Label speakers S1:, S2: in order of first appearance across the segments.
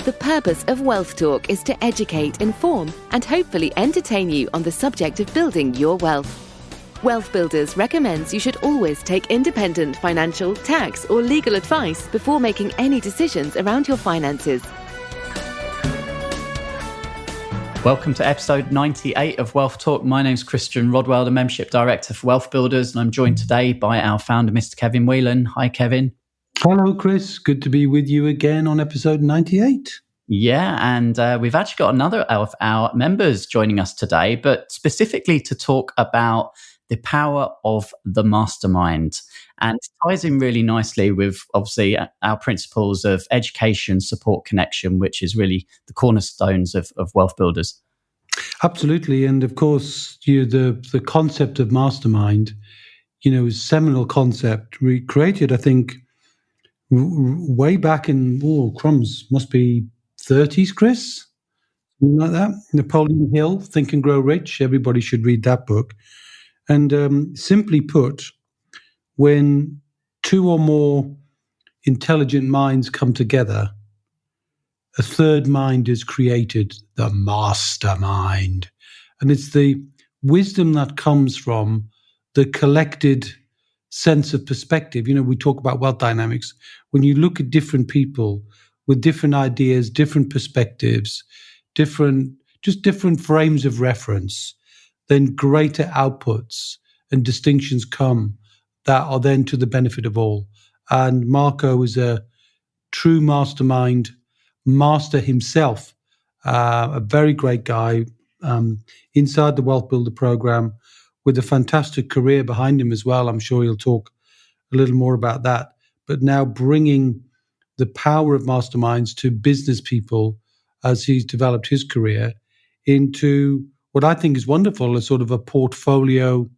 S1: The purpose of Wealth Talk is to educate, inform, and hopefully entertain you on the subject of building your wealth. WealthBuilders recommends you should always take independent financial, tax, or legal advice before making any decisions around your finances.
S2: Welcome to episode 98 of Wealth Talk. My name's Christian Rodwell, the Membership Director for WealthBuilders, and I'm joined today by our founder, Mr. Kevin Whelan. Hi, Kevin.
S3: Hello, Chris. Good to be with you again on episode 98.
S2: Yeah, and we've actually got another of our members joining us today, but specifically to talk about the power of the mastermind. And it ties in really nicely with, obviously, our principles of education, support, connection, which is really the cornerstones of Wealth Builders.
S3: Absolutely. And of course, the concept of mastermind, is a seminal concept created, I think, way back in, must be 30s, Chris? Something like that. Napoleon Hill, Think and Grow Rich. Everybody should read that book. And simply put, when two or more intelligent minds come together, a third mind is created, the mastermind. And it's the wisdom that comes from the collected sense of perspective. We talk about wealth dynamics. When you look at different people with different ideas, different perspectives, different frames of reference, then greater outputs and distinctions come that are then to the benefit of all. And Marko is a true mastermind master himself, a very great guy inside the Wealth Builder program with a fantastic career behind him as well. I'm sure he'll talk a little more about that. But now bringing the power of masterminds to business people as he's developed his career into what I think is wonderful, a sort of a portfolio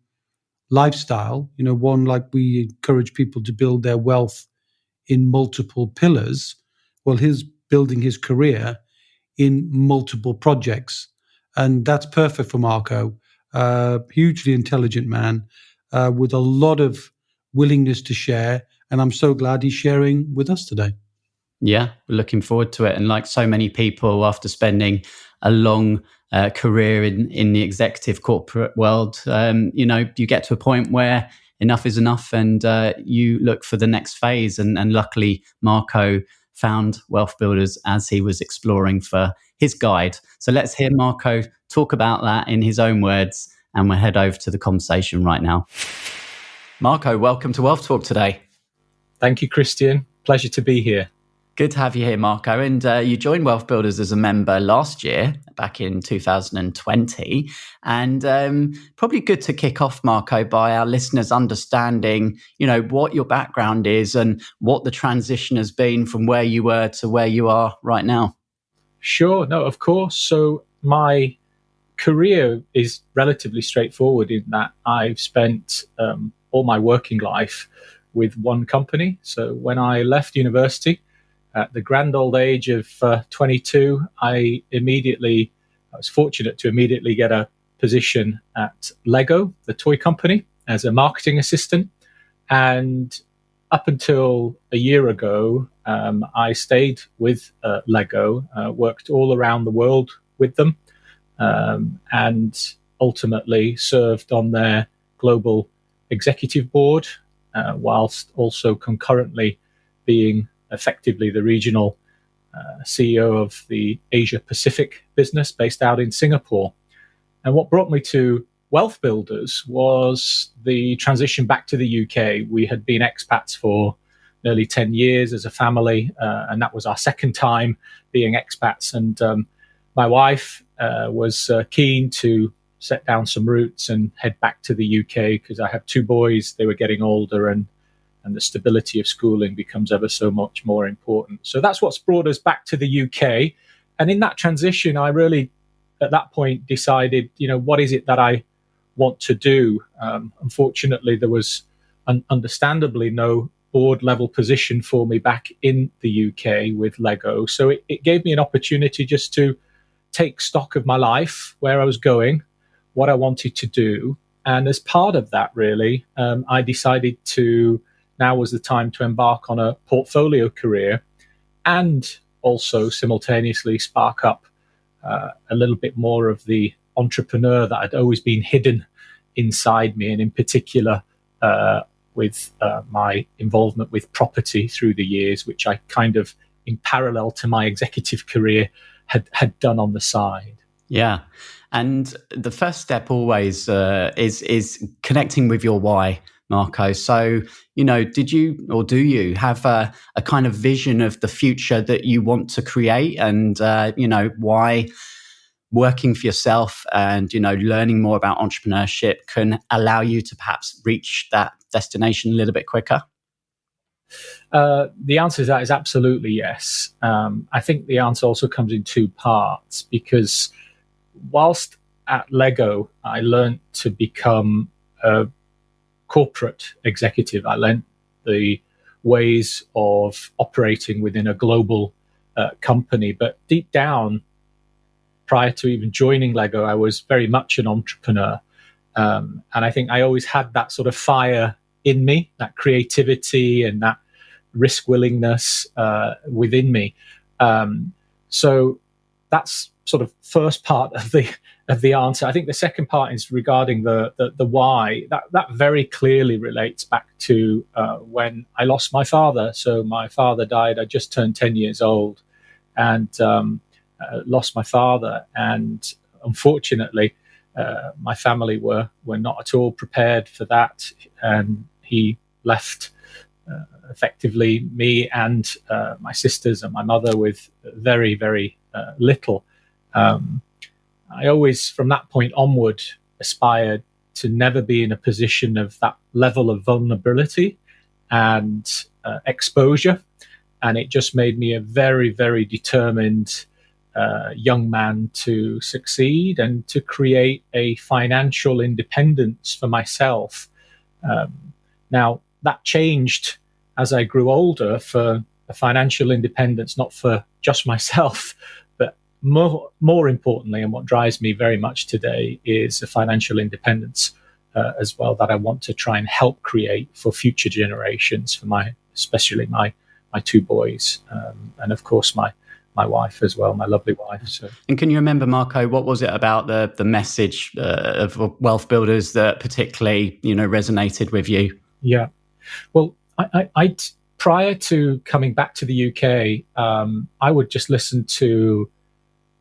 S3: lifestyle, one like we encourage people to build their wealth in multiple pillars. Well, he's building his career in multiple projects. And that's perfect for Marko. Hugely intelligent man with a lot of willingness to share. And I'm so glad he's sharing with us today.
S2: Yeah, we're looking forward to it. And like so many people, after spending a long career in the executive corporate world, you get to a point where enough is enough and you look for the next phase. And luckily, Marko found Wealth Builders as he was exploring for his guide. So let's hear Marko talk about that in his own words, and we'll head over to the conversation right now. Marko, welcome to Wealth Talk today.
S4: Thank you, Christian. Pleasure to be here.
S2: Good to have you here, Marko. And you joined Wealth Builders as a member last year, back in 2020. And probably good to kick off, Marko, by our listeners understanding, what your background is and what the transition has been from where you were to where you are right now.
S4: Sure. No, of course. So my career is relatively straightforward in that I've spent all my working life with one company. So when I left university, at the grand old age of 22, I was fortunate to immediately get a position at Lego, the toy company, as a marketing assistant. And up until a year ago, I stayed with Lego, worked all around the world with them, and ultimately served on their global executive board, whilst also concurrently being effectively the regional CEO of the Asia Pacific business based out in Singapore. And what brought me to Wealth Builders was the transition back to the UK. We had been expats for nearly 10 years as a family, and that was our second time being expats. And my wife was keen to set down some roots and head back to the UK because I have two boys. They were getting older, and the stability of schooling becomes ever so much more important. So that's what's brought us back to the UK. And in that transition, I really, at that point, decided, what is it that I want to do? Unfortunately, there was understandably no board level position for me back in the UK with Lego. So it gave me an opportunity just to take stock of my life, where I was going, what I wanted to do. And as part of that, really, I decided now was the time to embark on a portfolio career and also simultaneously spark up a little bit more of the entrepreneur that had always been hidden inside me, and in particular with my involvement with property through the years, which I kind of, in parallel to my executive career, had done on the side.
S2: Yeah. And the first step always is connecting with your why, Marko. So, did you or do you have a kind of vision of the future that you want to create, and, why working for yourself and, learning more about entrepreneurship can allow you to perhaps reach that destination a little bit quicker?
S4: The answer to that is absolutely yes. I think the answer also comes in two parts, because whilst at Lego, I learned to become a corporate executive. I learned the ways of operating within a global company. But deep down, prior to even joining Lego, I was very much an entrepreneur. And I think I always had that sort of fire in me, that creativity and that risk willingness within me. So that's sort of first part of the answer. I think the second part is regarding the why. That very clearly relates back to when I lost my father. So my father died. I just turned 10 years old, and lost my father. And unfortunately, my family were not at all prepared for that, and he left effectively me and my sisters and my mother with very, very little. I always, from that point onward, aspired to never be in a position of that level of vulnerability and exposure. And it just made me a very, very determined young man to succeed and to create a financial independence for myself. Now, that changed as I grew older for a financial independence, not for just myself, but more importantly, and what drives me very much today, is a financial independence as well that I want to try and help create for future generations, for especially my two boys, and of course my wife as well, my lovely wife. So.
S2: And can you remember, Marko, what was it about the message of WealthBuilders that particularly resonated with you?
S4: Yeah, well, I prior to coming back to the UK, I would just listen to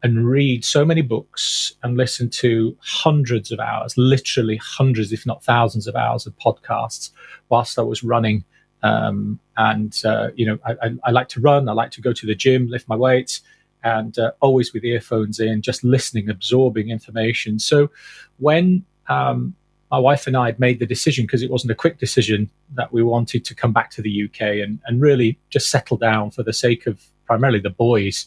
S4: and read so many books and listen to hundreds of hours, literally hundreds, if not thousands of hours of podcasts whilst I was running. I like to run, I like to go to the gym, lift my weights, and always with earphones in, just listening, absorbing information. So when my wife and I had made the decision, because it wasn't a quick decision, that we wanted to come back to the UK and really just settle down for the sake of primarily the boys,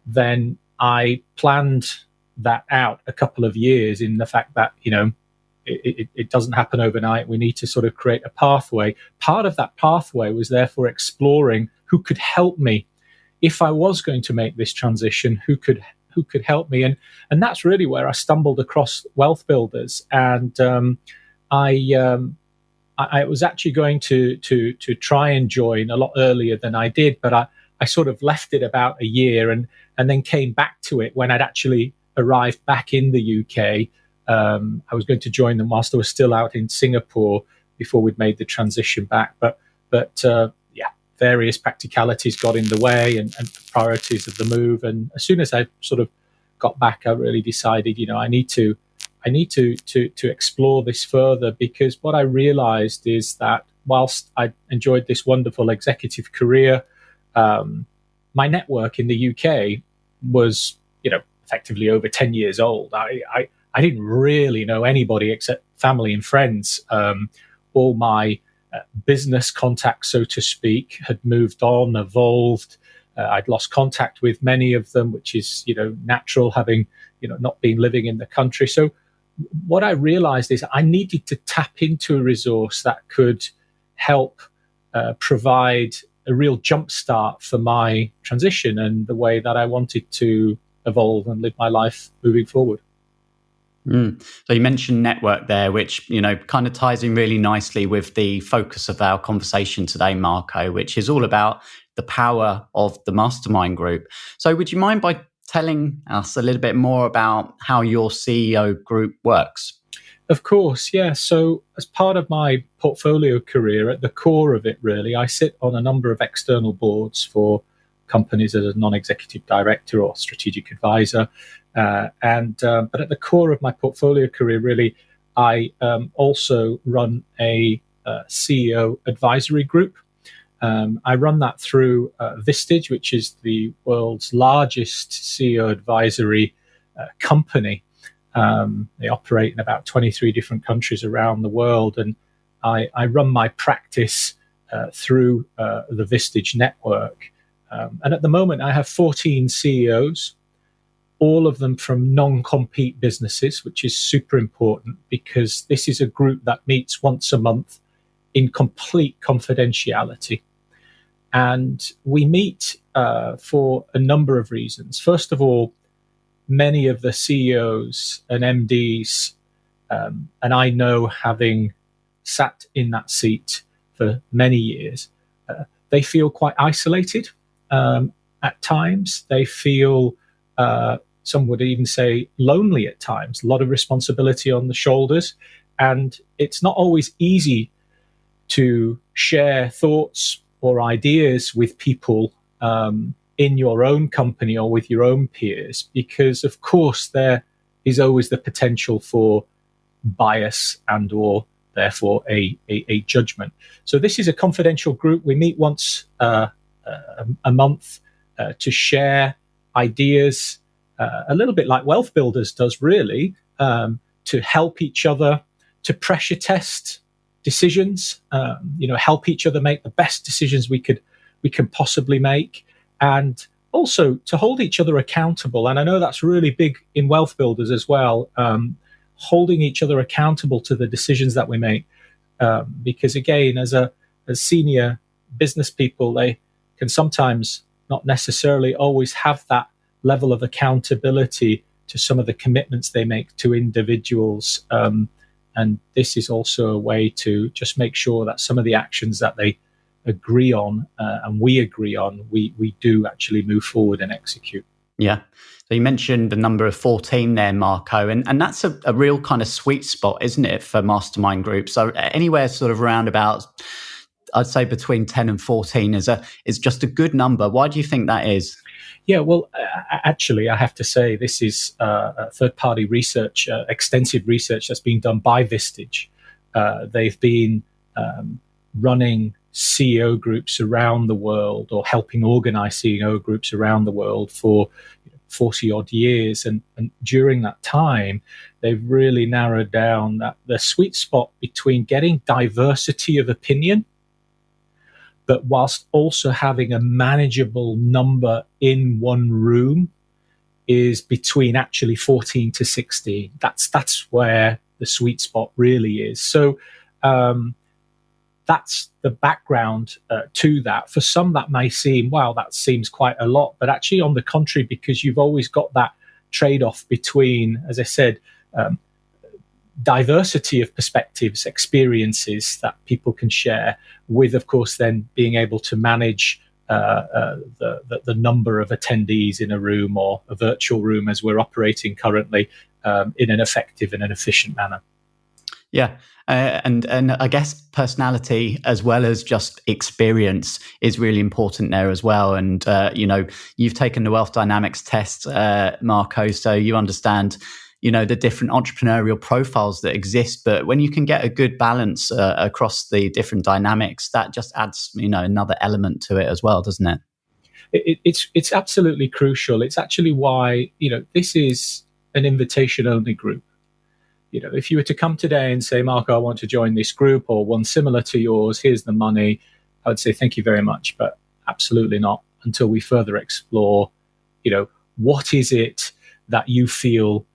S4: then I planned that out a couple of years, in the fact that, it doesn't happen overnight. We need to sort of create a pathway. Part of that pathway was therefore exploring who could help me if I was going to make this transition, who could help me. And that's really where I stumbled across WealthBuilders. And I was actually going to try and join a lot earlier than I did, but I sort of left it about a year and then came back to it when I'd actually arrived back in the UK. I was going to join them whilst I was still out in Singapore before we'd made the transition back. But various practicalities got in the way and priorities of the move. And as soon as I sort of got back, I really decided, I need to explore this further, because what I realized is that whilst I enjoyed this wonderful executive career, my network in the UK was, effectively over 10 years old. I didn't really know anybody except family and friends. All my business contacts, so to speak, had moved on, evolved. I'd lost contact with many of them, which is, natural, having, not been living in the country. So what I realized is I needed to tap into a resource that could help provide a real jumpstart for my transition and the way that I wanted to evolve and live my life moving forward.
S2: So you mentioned network there, which, kind of ties in really nicely with the focus of our conversation today, Marko, which is all about the power of the Mastermind group. So would you mind by telling us a little bit more about how your CEO group works?
S4: Of course, yeah. So as part of my portfolio career, at the core of it, really, I sit on a number of external boards for companies as a non-executive director or strategic advisor. But at the core of my portfolio career, really, I also run a CEO advisory group. I run that through Vistage, which is the world's largest CEO advisory company. They operate in about 23 different countries around the world, and I run my practice through the Vistage network. And at the moment, I have 14 CEOs, all of them from non-compete businesses, which is super important because this is a group that meets once a month in complete confidentiality. And we meet for a number of reasons. First of all, many of the CEOs and MDs, and I know, having sat in that seat for many years, they feel quite isolated at times. They feel, some would even say, lonely at times, a lot of responsibility on the shoulders. And it's not always easy to share thoughts or ideas with people in your own company or with your own peers, because of course there is always the potential for bias and or therefore a judgment. So this is a confidential group. We meet once a month to share ideas, a little bit like WealthBuilders does, really, to help each other, to pressure test decisions, help each other make the best decisions we can possibly make, and also to hold each other accountable. And I know that's really big in WealthBuilders as well, holding each other accountable to the decisions that we make. Because again, as senior business people, they can sometimes not necessarily always have that level of accountability to some of the commitments they make to individuals. And this is also a way to just make sure that some of the actions that they agree on and we agree on, we do actually move forward and execute.
S2: Yeah. So you mentioned the number of 14 there, Marko, and that's a real kind of sweet spot, isn't it, for mastermind groups? So anywhere sort of around about, I'd say between 10 and 14 is just a good number. Why do you think that is?
S4: Yeah, well, actually, I have to say this is third-party research, extensive research that's been done by Vistage. They've been running CEO groups around the world, or helping organize CEO groups around the world for 40-odd years. And during that time, they've really narrowed down that the sweet spot between getting diversity of opinion, but whilst also having a manageable number in one room, is between actually 14 to 16. That's where the sweet spot really is. So that's the background to that. For some, that may seem, wow, that seems quite a lot. But actually, on the contrary, because you've always got that trade-off between, as I said, diversity of perspectives, experiences that people can share, with, of course, then being able to manage the number of attendees in a room, or a virtual room as we're operating currently, in an effective and an efficient manner.
S2: Yeah. And I guess personality as well as just experience is really important there as well. And, you've taken the Wealth Dynamics test, Marko, so you understand, the different entrepreneurial profiles that exist. But when you can get a good balance across the different dynamics, that just adds, another element to it as well, doesn't it?
S4: It's absolutely crucial. It's actually why, this is an invitation-only group. If you were to come today and say, Marko, I want to join this group, or one similar to yours, here's the money, I would say thank you very much, but absolutely not, until we further explore, what is it that you feel,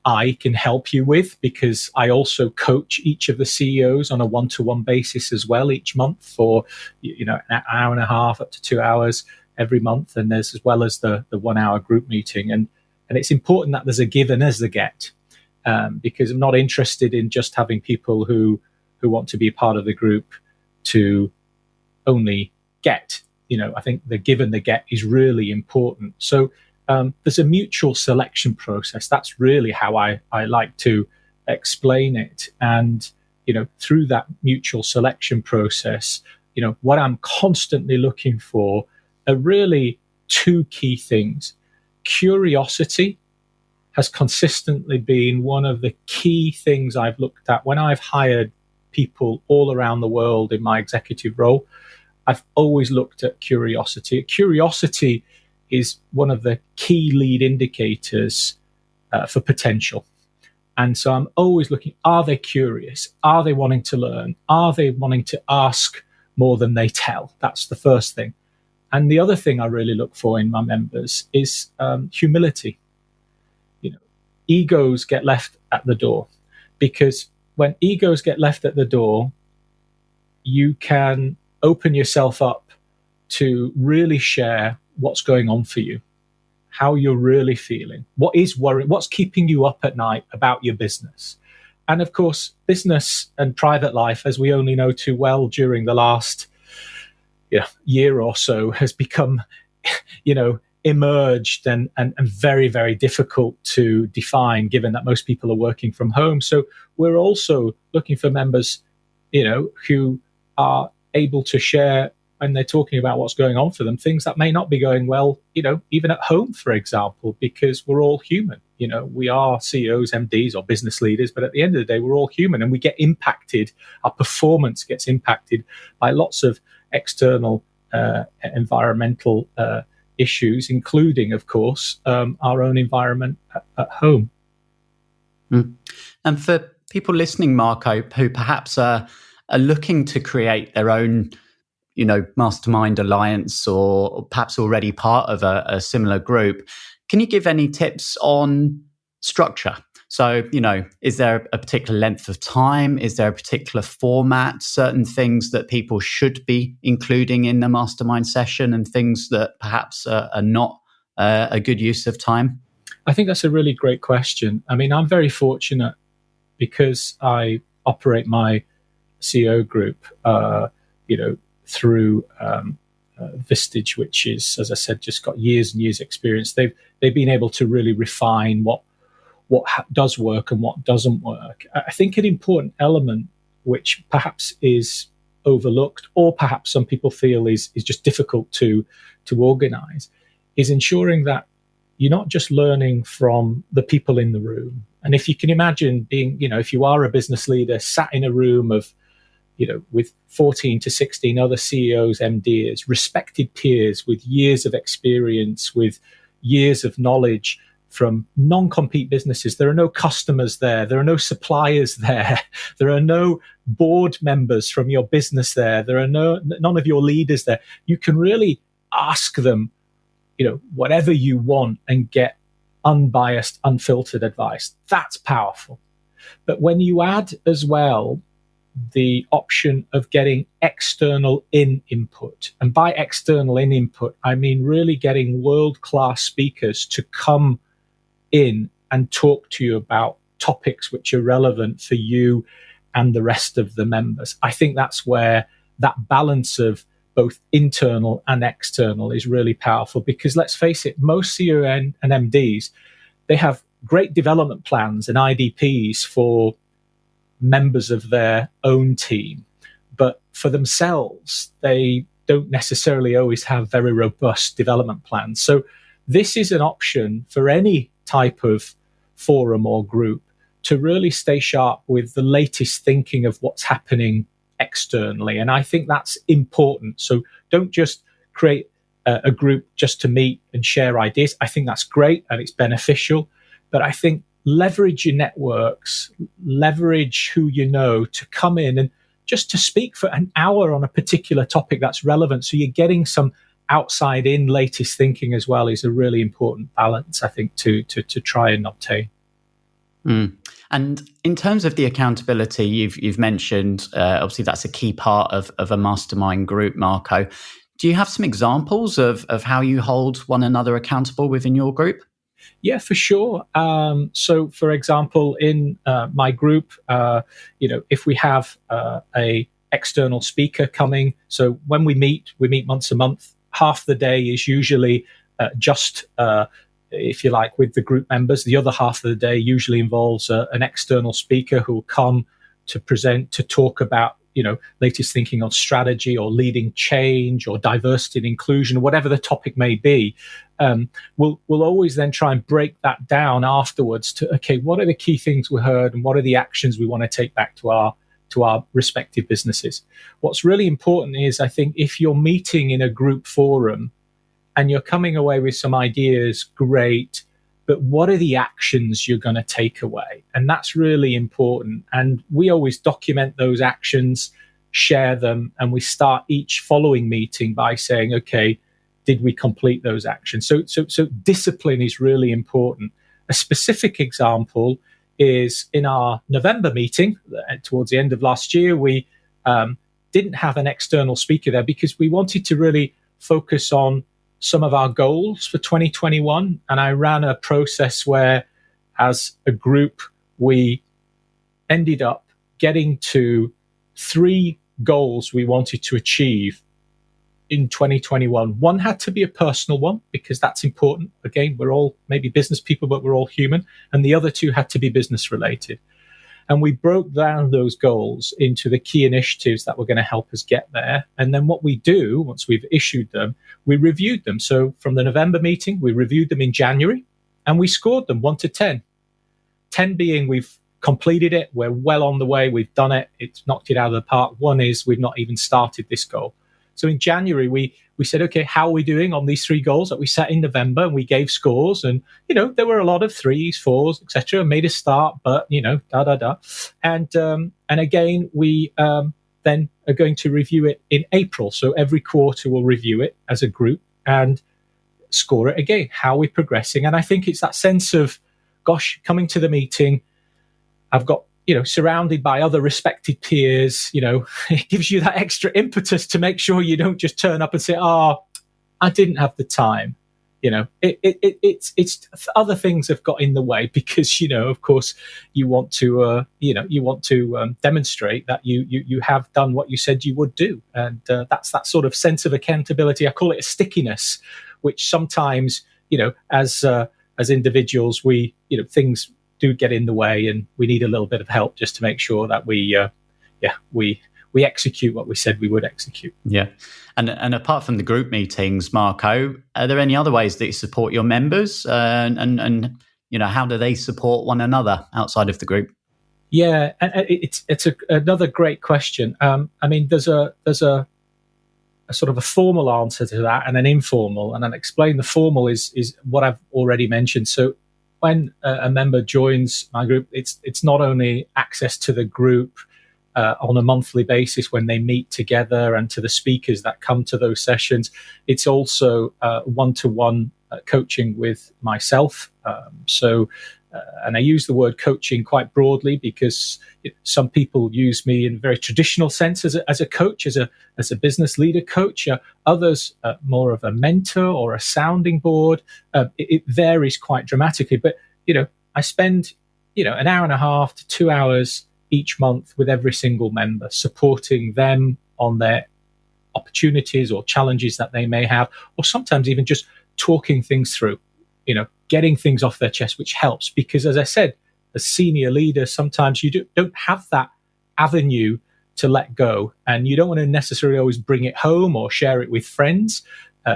S4: I can help you with, because I also coach each of the CEOs on a one-to-one basis as well each month for, an hour and a half up to 2 hours every month. And there's, as well as the 1 hour group meeting. And it's important that there's a give and there's a get, because I'm not interested in just having people who want to be part of the group to only get. I think the give and the get is really important. So there's a mutual selection process. That's really how I like to explain it. And, through that mutual selection process, what I'm constantly looking for are really two key things. Curiosity has consistently been one of the key things I've looked at when I've hired people all around the world in my executive role. I've always looked at curiosity. Curiosity is one of the key lead indicators for potential. And so I'm always looking, are they curious? Are they wanting to learn? Are they wanting to ask more than they tell? That's the first thing. And the other thing I really look for in my members is humility. Egos get left at the door, because when egos get left at the door, you can open yourself up to really share what's going on for you, how you're really feeling, what is worrying, what's keeping you up at night about your business. And of course, business and private life, as we only know too well during the last year or so, has become, emerged and very, very difficult to define, given that most people are working from home. So we're also looking for members, who are able to share when they're talking about what's going on for them, things that may not be going well, even at home, for example, because we're all human. We are CEOs, MDs, or business leaders, but at the end of the day, we're all human, and we get impacted. Our performance gets impacted by lots of external environmental issues, including, of course, our own environment at home.
S2: And for people listening, Marko, who perhaps are looking to create their own, mastermind alliance, or perhaps already part of a similar group, can you give any tips on structure? So, is there a particular length of time? Is there a particular format? Certain things that people should be including in the mastermind session, and things that perhaps are not a good use of time?
S4: I think that's a really great question. I mean, I'm very fortunate because I operate my CEO group, through Vistage, which is, as I said, just got years and years experience. They've been able to really refine what does work and what doesn't work. I think an important element, which perhaps is overlooked, or perhaps some people feel is just difficult to organize, is ensuring that you're not just learning from the people in the room. And if you can imagine being, if you are a business leader sat in a room of, with 14 to 16 other CEOs, MDs, respected peers with years of experience, with years of knowledge from non-compete businesses. There are no customers there. There are no suppliers there. There are no board members from your business there. There are none of your leaders there. You can really ask them, whatever you want, and get unbiased, unfiltered advice. That's powerful. But when you add as well the option of getting external input, and by external input, I mean really getting world-class speakers to come in and talk to you about topics which are relevant for you and the rest of the members. I think that's where that balance of both internal and external is really powerful, because let's face it, most CEO and MDs, they have great development plans and IDPs for members of their own team, but for themselves, they don't necessarily always have very robust development plans. So this is an option for any type of forum or group to really stay sharp with the latest thinking of what's happening externally. And I think that's important. So don't just create a group just to meet and share ideas. I think that's great and it's beneficial, but I think leverage your networks, leverage who you know to come in and just to speak for an hour on a particular topic that's relevant. So you're getting some outside in latest thinking as well is a really important balance, I think, to try and obtain.
S2: And in terms of the accountability, you've mentioned, obviously that's a key part of a mastermind group, Marko. Do you have some examples of how you hold one another accountable within your group?
S4: Yeah, for sure. So, for example, in my group, if we have a external speaker coming. So when we meet once a month. Half the day is usually just, if you like, with the group members. The other half of the day usually involves an external speaker who will come to present, to talk about, latest thinking on strategy or leading change or diversity and inclusion, whatever the topic may be. We'll always then try and break that down afterwards to, okay, what are the key things we heard and what are the actions we want to take back to our respective businesses. What's really important is, I think, if you're meeting in a group forum and you're coming away with some ideas, great, but what are the actions you're going to take away? And that's really important. And we always document those actions, share them, and we start each following meeting by saying, okay, did we complete those actions? So discipline is really important. A specific example is in our November meeting towards the end of last year, we didn't have an external speaker there because we wanted to really focus on some of our goals for 2021. And I ran a process where, as a group, we ended up getting to 3 goals we wanted to achieve in 2021. One had to be a personal one because that's important. Again, we're all maybe business people, but we're all human. And the other 2 had to be business related. And we broke down those goals into the key initiatives that were going to help us get there. And then what we do, once we've issued them, we reviewed them. So from the November meeting, we reviewed them in January and we scored them 1 to 10. 10 being we've completed it, we're well on the way, we've done it, it's knocked it out of the park. 1 is we've not even started this goal. So in January, we said, okay, how are we doing on these 3 goals that we set in November? And we gave scores. And, there were a lot of 3s, 4s, etc. Made a start, but, And again, we then are going to review it in April. So every quarter we'll review it as a group and score it again. How are we progressing? And I think it's that sense of, gosh, coming to the meeting, I've got, surrounded by other respected peers, it gives you that extra impetus to make sure you don't just turn up and say, I didn't have the time. It's other things have got in the way because, of course, you want to, demonstrate that you have done what you said you would do. And that's that sort of sense of accountability. I call it a stickiness, which sometimes, as individuals, we, things do get in the way and we need a little bit of help just to make sure that we execute what we said we would execute.
S2: Yeah. And apart from the group meetings, Marko, are there any other ways that you support your members and how do they support one another outside of the group?
S4: Yeah, and it's another great question. There's a sort of a formal answer to that and an informal, and I'll explain. The formal is what I've already mentioned. So when a member joins my group, it's not only access to the group on a monthly basis when they meet together and to the speakers that come to those sessions, it's also one-to-one coaching with myself. And I use the word coaching quite broadly because some people use me in a very traditional sense as a coach, as a business leader coach. Others more of a mentor or a sounding board. It varies quite dramatically. But I spend an hour and a half to 2 hours each month with every single member, supporting them on their opportunities or challenges that they may have, or sometimes even just talking things through. Getting things off their chest, which helps because, as I said, as senior leaders, sometimes you don't have that avenue to let go, and you don't want to necessarily always bring it home or share it with friends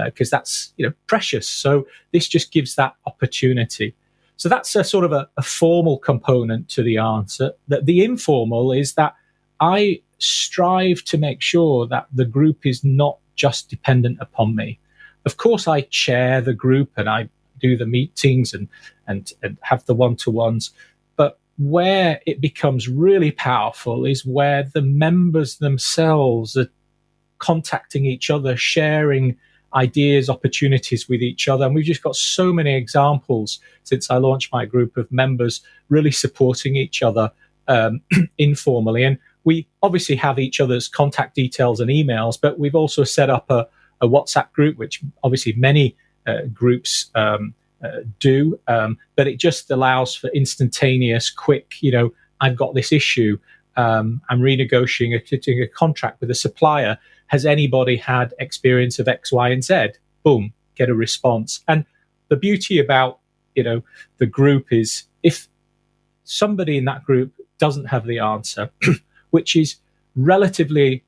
S4: because that's precious. So this just gives that opportunity. So that's a sort of a formal component to the answer. That the informal is that I strive to make sure that the group is not just dependent upon me. Of course, I chair the group and I do the meetings and have the one-to-ones. But where it becomes really powerful is where the members themselves are contacting each other, sharing ideas, opportunities with each other. And we've just got so many examples since I launched my group of members really supporting each other informally. And we obviously have each other's contact details and emails, but we've also set up a WhatsApp group, which obviously many groups do, but it just allows for instantaneous, quick, I've got this issue. I'm renegotiating a contract with a supplier. Has anybody had experience of X, Y, and Z? Boom, get a response. And the beauty about, the group is if somebody in that group doesn't have the answer, which is relatively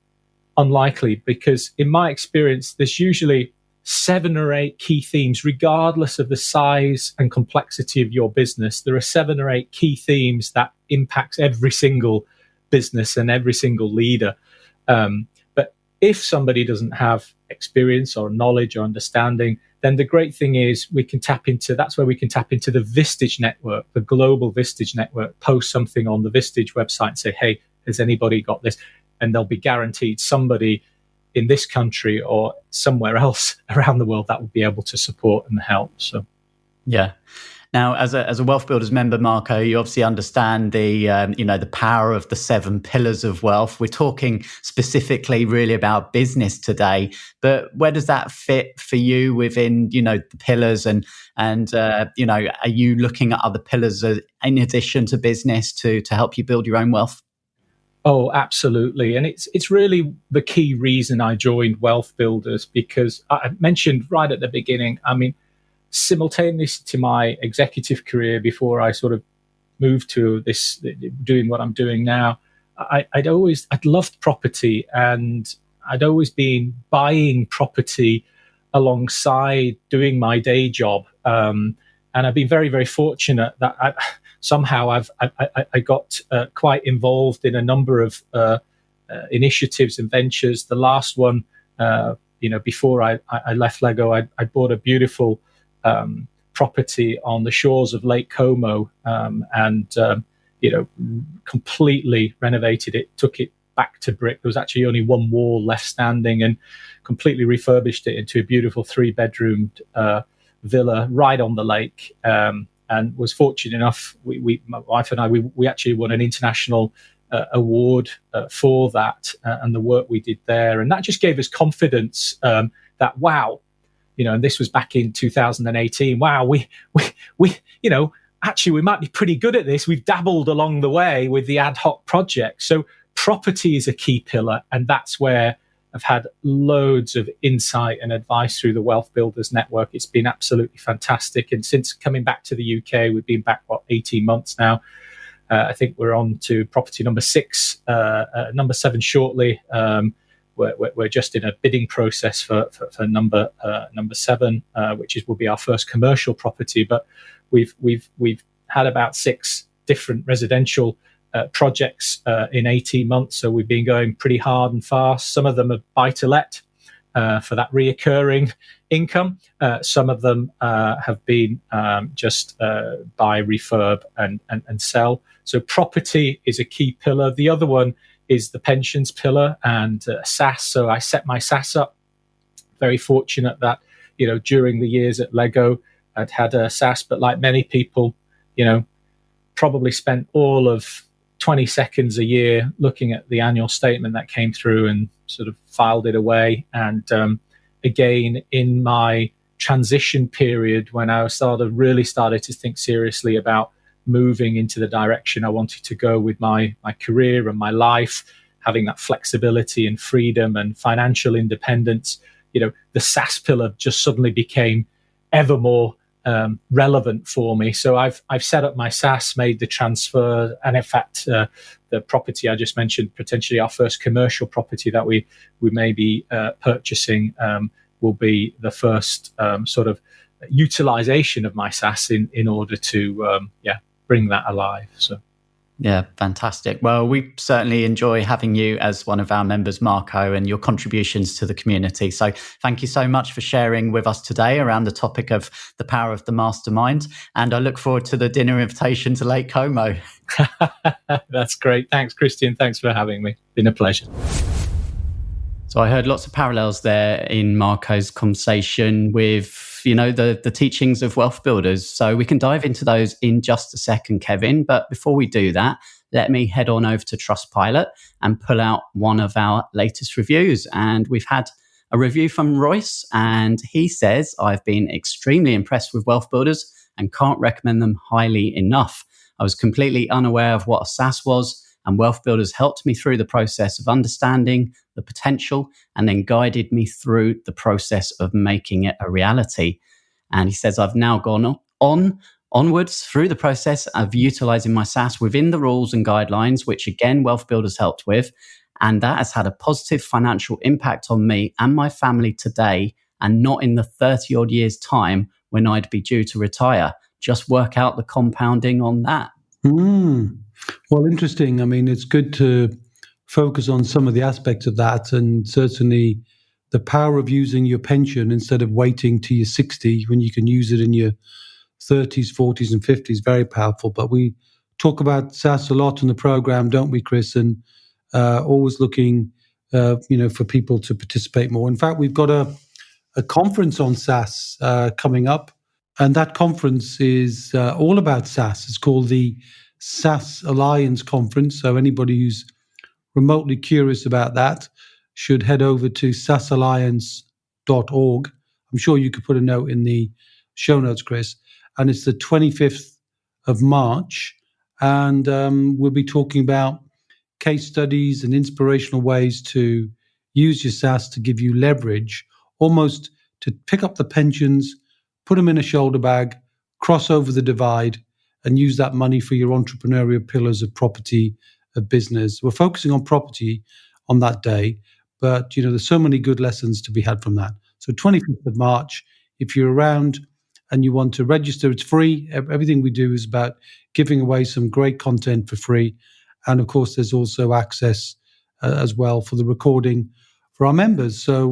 S4: unlikely, because in my experience, there's usually 7 or 8 key themes, regardless of the size and complexity of your business. There are 7 or 8 key themes that impacts every single business and every single leader. But if somebody doesn't have experience or knowledge or understanding, then the great thing is that's where we can tap into the Vistage network, the global Vistage network, post something on the Vistage website and say, hey, has anybody got this? And they'll be guaranteed somebody in this country or somewhere else around the world that will be able to support and help. So,
S2: yeah. Now, as a Wealth Builders member, Marko, you obviously understand the power of the 7 pillars of wealth. We're talking specifically really about business today, but where does that fit for you within, the pillars and are you looking at other pillars in addition to business to help you build your own wealth?
S4: Oh, absolutely. And it's really the key reason I joined Wealth Builders, because I mentioned right at the beginning, simultaneous to my executive career before I sort of moved to this, doing what I'm doing now, I'd loved property, and I'd always been buying property alongside doing my day job. And I've been very, very fortunate that I got quite involved in a number of initiatives and ventures. The last one, before I left Lego, I bought a beautiful property on the shores of Lake Como, and completely renovated it, took it back to brick. There was actually only one wall left standing, and completely refurbished it into a beautiful 3-bedroomed villa right on the lake. And was fortunate enough, my wife and I, we actually won an international award for that and the work we did there. And that just gave us confidence that, wow, and this was back in 2018. Wow, we actually we might be pretty good at this. We've dabbled along the way with the ad hoc projects. So property is a key pillar, and that's where I've had loads of insight and advice through the Wealth Builders network. It's been absolutely fantastic. And since coming back to the UK, we've been back, 18 months now. I think we're on to property number 6, number 7 shortly. We're just in a bidding process for number 7, which will be our first commercial property. But we've had about 6 different residential projects in 18 months. So we've been going pretty hard and fast. Some of them are buy-to-let for that reoccurring income. Some of them have been just buy, refurb, and sell. So property is a key pillar. The other one is the pensions pillar and SSAS. So I set my SSAS up. Very fortunate that, during the years at Lego, I'd had a SSAS, but like many people, probably spent all of 20 seconds a year looking at the annual statement that came through and sort of filed it away. And again, in my transition period, when I really started to think seriously about moving into the direction I wanted to go with my career and my life, having that flexibility and freedom and financial independence, the SSAS pillar just suddenly became ever more relevant for me. So I've set up my SSAS, made the transfer, and in fact, the property I just mentioned, potentially our first commercial property that we may be purchasing, will be the first sort of utilization of my SSAS in order to bring that alive. So.
S2: Yeah, fantastic. Well, we certainly enjoy having you as one of our members, Marko, and your contributions to the community. So thank you so much for sharing with us today around the topic of the power of the mastermind. And I look forward to the dinner invitation to Lake Como.
S4: That's great. Thanks, Christian. Thanks for having me. Been a pleasure.
S2: So I heard lots of parallels there in Marko's conversation with, the teachings of Wealth Builders. So we can dive into those in just a second, Kevin. But before we do that, let me head on over to Trustpilot and pull out one of our latest reviews. And we've had a review from Royce, and he says, I've been extremely impressed with Wealth Builders and can't recommend them highly enough. I was completely unaware of what a SSAS was And WealthBuilders helped me through the process of understanding the potential and then guided me through the process of making it a reality. And he says, I've now gone onwards through the process of utilizing my SaaS within the rules and guidelines, which again, WealthBuilders helped with. And that has had a positive financial impact on me and my family today, and not in the 30 odd years' time when I'd be due to retire. Just work out the compounding on that.
S3: Well, interesting. I mean, it's good to focus on some of the aspects of that, and certainly the power of using your pension instead of waiting till you're 60 when you can use it in your 30s, 40s, and 50s. Very powerful. But we talk about SaaS a lot in the program, don't we, Chris? And always looking, for people to participate more. In fact, we've got a conference on SaaS coming up, and that conference is all about SaaS. It's called the SaaS Alliance Conference. So anybody who's remotely curious about that should head over to saasalliance.org. I'm sure you could put a note in the show notes, Chris. And it's the 25th of March. And we'll be talking about case studies and inspirational ways to use your SaaS to give you leverage, almost to pick up the pensions, put them in a shoulder bag, cross over the divide, and use that money for your entrepreneurial pillars of property, of business. We're focusing on property on that day, but there's so many good lessons to be had from that. So 25th of March, if you're around and you want to register, it's free. Everything we do is about giving away some great content for free. And of course, there's also access as well for the recording for our members. So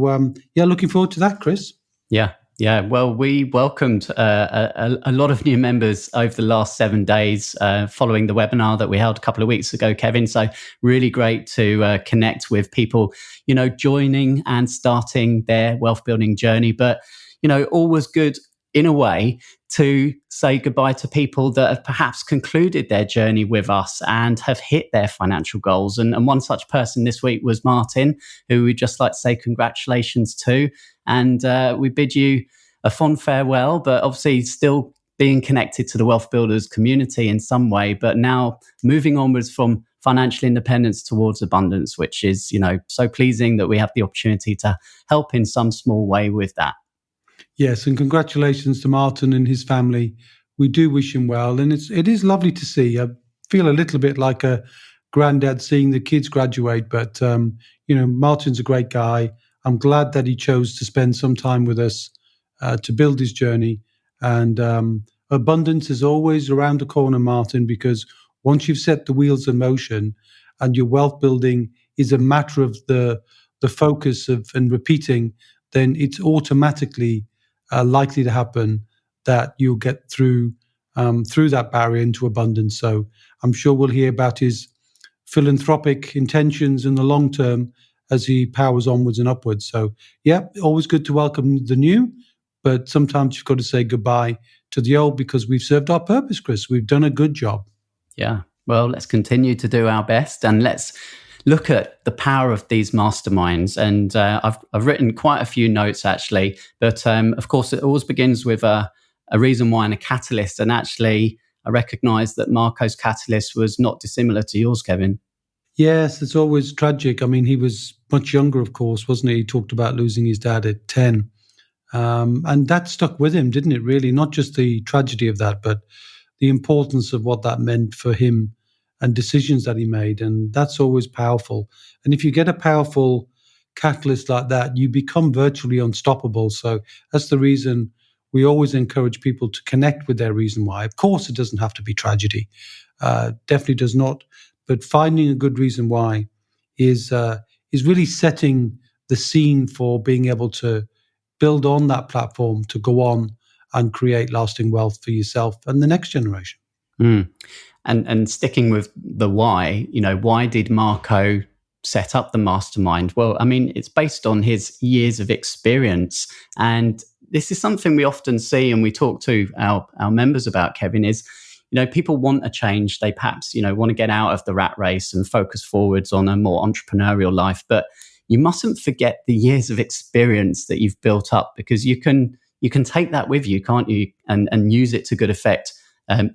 S3: looking forward to that, Chris.
S2: Yeah. Well, we welcomed a lot of new members over the last 7 days following the webinar that we held a couple of weeks ago, Kevin. So really great to connect with people, joining and starting their wealth building journey. But, always good in a way to say goodbye to people that have perhaps concluded their journey with us and have hit their financial goals. And one such person this week was Martin, who we'd just like to say congratulations to. And we bid you a fond farewell, but obviously still being connected to the WealthBuilders community in some way, but now moving onwards from financial independence towards abundance, which is, so pleasing that we have the opportunity to help in some small way with that.
S3: Yes, and congratulations to Martin and his family. We do wish him well, and it is lovely to see. I feel a little bit like a granddad seeing the kids graduate, but Martin's a great guy. I'm glad that he chose to spend some time with us to build his journey. And abundance is always around the corner, Martin, because once you've set the wheels in motion and your wealth building is a matter of the focus of and repeating, then it's automatically likely to happen that you'll get through that barrier into abundance. So I'm sure we'll hear about his philanthropic intentions in the long term as he powers onwards and upwards. So always good to welcome the new, but sometimes you've got to say goodbye to the old because we've served our purpose, Chris. We've done a good job. Yeah.
S2: Well, let's continue to do our best, and let's look at the power of these masterminds. And I've written quite a few notes actually, but of course it always begins with a reason why and a catalyst. And actually I recognize that Marko's catalyst was not dissimilar to yours, Kevin.
S3: Yes, it's always tragic. I mean, he was much younger, of course, wasn't he? He talked about losing his dad at 10. And that stuck with him, didn't it, really? Not just the tragedy of that, but the importance of what that meant for him and decisions that he made. And that's always powerful. And if you get a powerful catalyst like that, you become virtually unstoppable. So that's the reason we always encourage people to connect with their reason why. Of course, it doesn't have to be tragedy. Definitely does not. But finding a good reason why is really setting the scene for being able to build on that platform to go on and create lasting wealth for yourself and the next generation.
S2: And sticking with the why, why did Marko set up the mastermind? Well, I mean, it's based on his years of experience. And this is something we often see and we talk to our members about, Kevin, is people want a change. They perhaps, want to get out of the rat race and focus forwards on a more entrepreneurial life. But you mustn't forget the years of experience that you've built up, because you can take that with you, can't you? And use it to good effect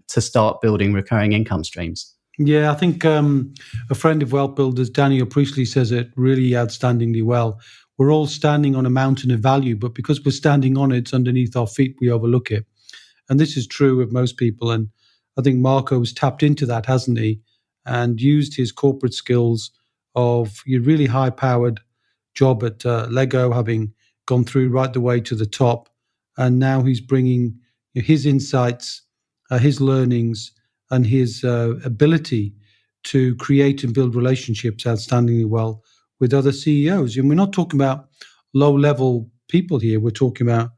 S2: to start building recurring income streams.
S3: Yeah, I think a friend of WealthBuilders, Daniel Priestley, says it really outstandingly well. We're all standing on a mountain of value, but because we're standing on it, it's underneath our feet, we overlook it. And this is true of most people. And I think Marko's tapped into that, hasn't he? And used his corporate skills of a really high-powered job at Lego, having gone through right the way to the top. And now he's bringing his insights, his learnings, and his ability to create and build relationships outstandingly well with other CEOs. And we're not talking about low-level people here. We're talking about,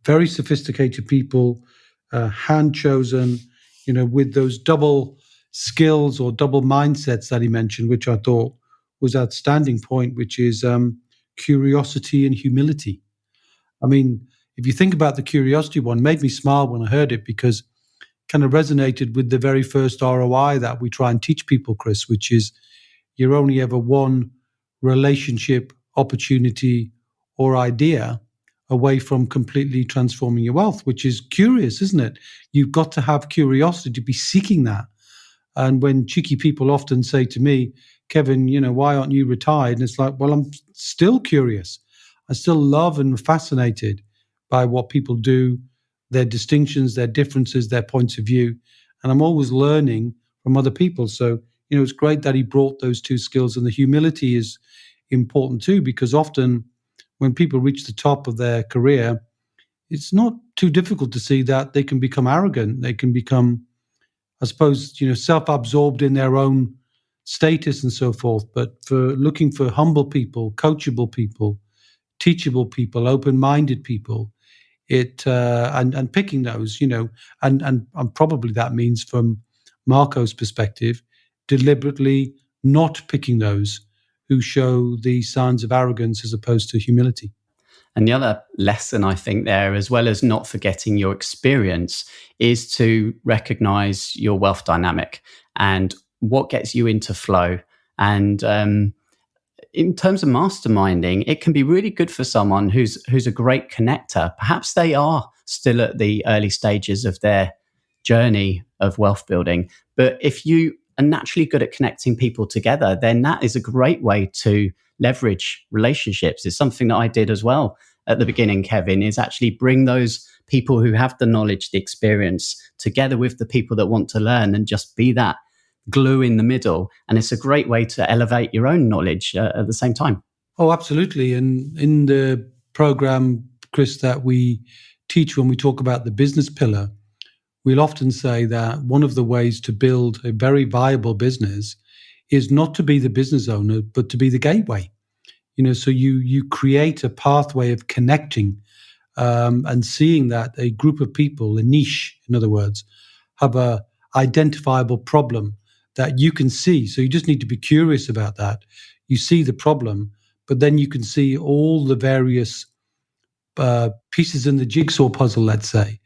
S3: very sophisticated people, hand-chosen, with those double skills or double mindsets that he mentioned, which I thought was an outstanding point, which is curiosity and humility. I mean, if you think about the curiosity one, made me smile when I heard it, because kind of resonated with the very first ROI that we try and teach people, Chris, which is you're only ever one relationship, opportunity, or idea away from completely transforming your wealth, which is curious, isn't it? You've got to have curiosity to be seeking that. And when cheeky people often say to me, Kevin, why aren't you retired? And it's like, well, I'm still curious. I still love and fascinated by what people do, their distinctions, their differences, their points of view. And I'm always learning from other people. So, it's great that he brought those two skills. And the humility is important too, because often when people reach the top of their career, it's not too difficult to see that they can become arrogant. They can become, I suppose, self-absorbed in their own status and so forth. But for looking for humble people, coachable people, teachable people, open-minded people, and picking those, and probably that means from Marko's perspective, deliberately not picking those who show the signs of arrogance as opposed to humility.
S2: And the other lesson I think there, as well as not forgetting your experience, is to recognize your wealth dynamic and what gets you into flow. And in terms of masterminding, it can be really good for someone who's a great connector. Perhaps they are still at the early stages of their journey of wealth building. But if you are naturally good at connecting people together, then that is a great way to leverage relationships. It's something that I did as well at the beginning, Kevin, is actually bring those people who have the knowledge, the experience, together with the people that want to learn, and just be that glue in the middle. And it's a great way to elevate your own knowledge at the same time.
S3: Oh, absolutely. And in the program, Chris, that we teach when we talk about the business pillar, we'll often say that one of the ways to build a very viable business is not to be the business owner, but to be the gateway. So you create a pathway of connecting and seeing that a group of people, a niche, in other words, have a identifiable problem that you can see. So you just need to be curious about that. You see the problem, but then you can see all the various pieces in the jigsaw puzzle, let's say,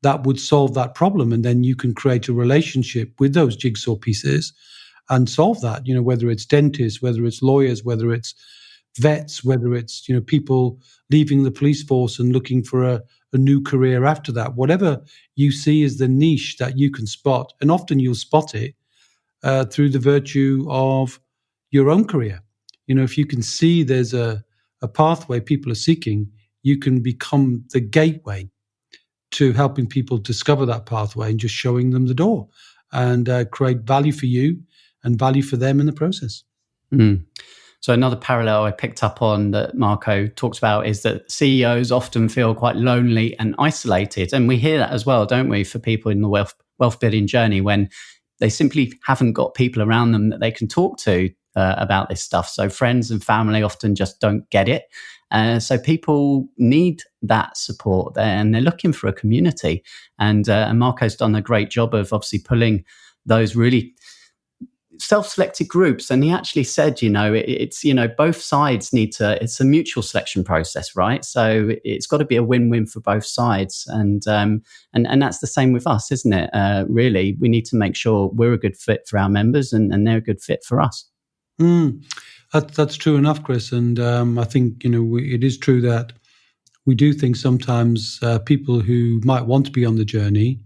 S3: that would solve that problem. And then you can create a relationship with those jigsaw pieces and solve that, whether it's dentists, whether it's lawyers, whether it's vets, whether it's, people leaving the police force and looking for a new career after that. Whatever you see is the niche that you can spot. And often you'll spot it through the virtue of your own career. If you can see there's a pathway people are seeking, you can become the gateway to helping people discover that pathway and just showing them the door, and create value for you and value for them in the process.
S2: Mm. So another parallel I picked up on that Marko talks about is that CEOs often feel quite lonely and isolated. And we hear that as well, don't we, for people in the wealth building journey, when they simply haven't got people around them that they can talk to about this stuff. So friends and family often just don't get it. So people need that support there, and they're looking for a community. And Marko's done a great job of obviously pulling those really self-selected groups. And he actually said, it's, both sides need to, it's a mutual selection process, right? So it's got to be a win-win for both sides. And that's the same with us, isn't it? Really, we need to make sure we're a good fit for our members and they're a good fit for us.
S3: That's true enough, Chris. And I think, it is true that we do think sometimes people who might want to be on the journey,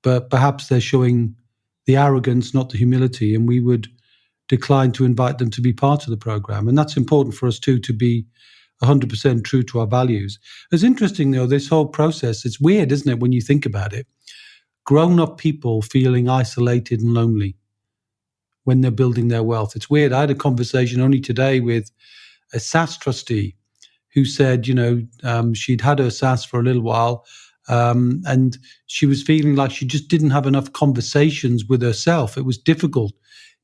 S3: but perhaps they're showing the arrogance, not the humility, and we would decline to invite them to be part of the program. And that's important for us too, to be 100% true to our values. It's interesting though, this whole process, it's weird, isn't it, when you think about it? Grown-up people feeling isolated and lonely when they're building their wealth. It's weird. I had a conversation only today with a SSAS trustee who said, she'd had her SSAS for a little while, and she was feeling like she just didn't have enough conversations with herself. It was difficult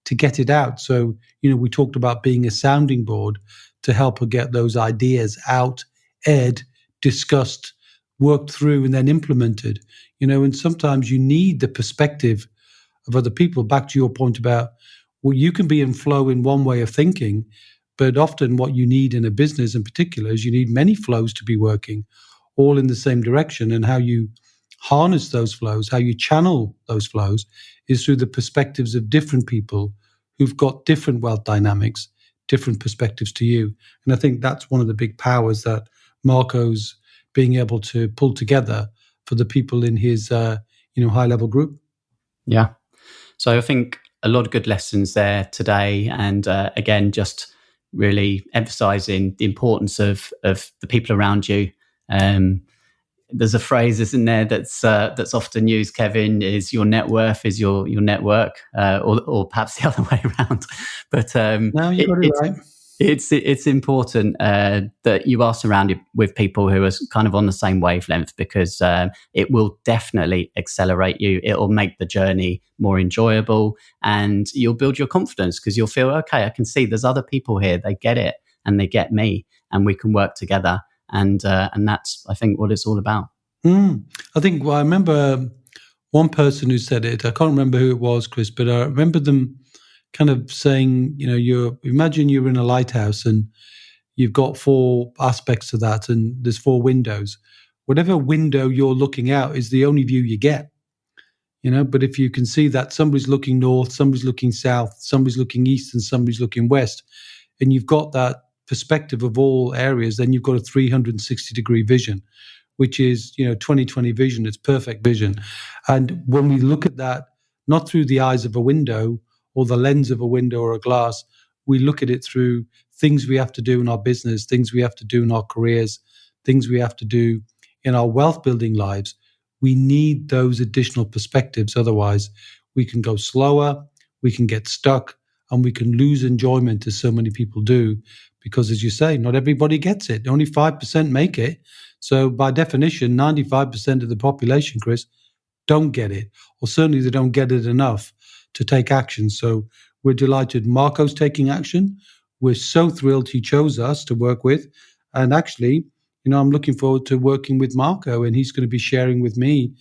S3: to get it out. So, we talked about being a sounding board to help her get those ideas out, aired, discussed, worked through, and then implemented. And sometimes you need the perspective of other people. Back to your point about, well, you can be in flow in one way of thinking, but often what you need in a business in particular is you need many flows to be working all in the same direction. And how you harness those flows, how you channel those flows is through the perspectives of different people who've got different wealth dynamics, different perspectives to you. And I think that's one of the big powers that Marko's being able to pull together for the people in his high-level group.
S2: Yeah. So I think a lot of good lessons there today. And again, just really emphasizing the importance of the people around you. There's a phrase, isn't there, that's often used, Kevin, is your net worth is your network, or perhaps the other way around. But
S3: no, you got it right.
S2: It's important that you are surrounded with people who are kind of on the same wavelength, because it will definitely accelerate you. It'll make the journey more enjoyable, and you'll build your confidence because you'll feel, okay, I can see there's other people here. They get it and they get me, and we can work together. And that's, I think, what it's all about.
S3: I think, I remember one person who said it. I can't remember who it was, Chris, but I remember them kind of saying, imagine you're in a lighthouse and you've got 4 aspects to that, and there's 4 windows. Whatever window you're looking out is the only view you get. But if you can see that somebody's looking north, somebody's looking south, somebody's looking east, and somebody's looking west, and you've got that perspective of all areas, then you've got a 360-degree vision, which is 20/20 vision. It's perfect vision. And when we look at that, not through the eyes of a window or the lens of a window or a glass, we look at it through things we have to do in our business, things we have to do in our careers, things we have to do in our wealth building lives. We need those additional perspectives. Otherwise, we can go slower, we can get stuck, and we can lose enjoyment, as so many people do. Because, as you say, not everybody gets it. Only 5% make it. So by definition, 95% of the population, Chris, don't get it. Or certainly they don't get it enough to take action. So we're delighted Marko's taking action. We're so thrilled he chose us to work with. And actually, I'm looking forward to working with Marko, and he's going to be sharing with me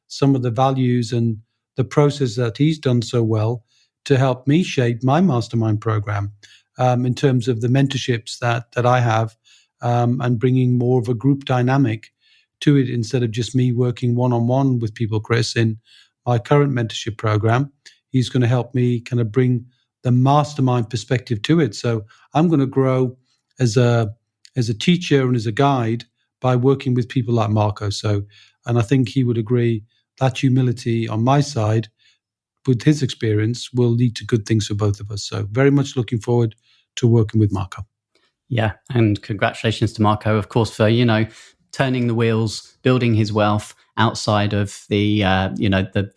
S3: some of the values and the process that he's done so well to help me shape my mastermind program. In terms of the mentorships that I have, and bringing more of a group dynamic to it instead of just me working one-on-one with people, Chris, in my current mentorship program. He's going to help me kind of bring the mastermind perspective to it. So I'm going to grow as a teacher and as a guide by working with people like Marko. And I think he would agree that humility on my side, with his experience, will lead to good things for both of us. So very much looking forward to working with Marko.
S2: Yeah, and congratulations to Marko, of course, for turning the wheels, building his wealth outside of the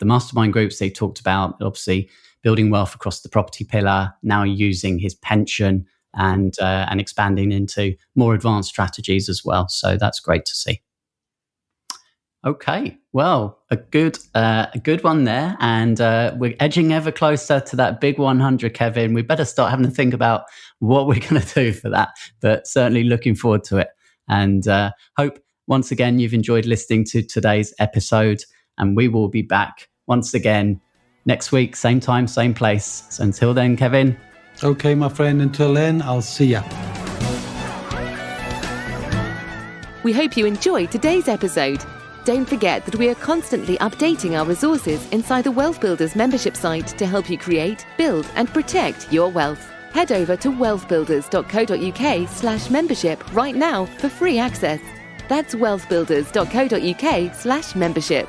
S2: mastermind groups they talked about. Obviously, building wealth across the property pillar. Now using his pension and expanding into more advanced strategies as well. So that's great to see. Okay, well, a good one there, and we're edging ever closer to that big 100, Kevin. We better start having to think about what we're going to do for that, but certainly looking forward to it. And hope once again you've enjoyed listening to today's episode, and we will be back once again next week, same time, same place. So until then, Kevin.
S3: Okay, my friend, until then, I'll see ya.
S1: We hope you enjoyed today's episode. Don't forget that we are constantly updating our resources inside the WealthBuilders membership site to help you create, build, and protect your wealth. Head over to wealthbuilders.co.uk/membership right now for free access. That's wealthbuilders.co.uk/membership.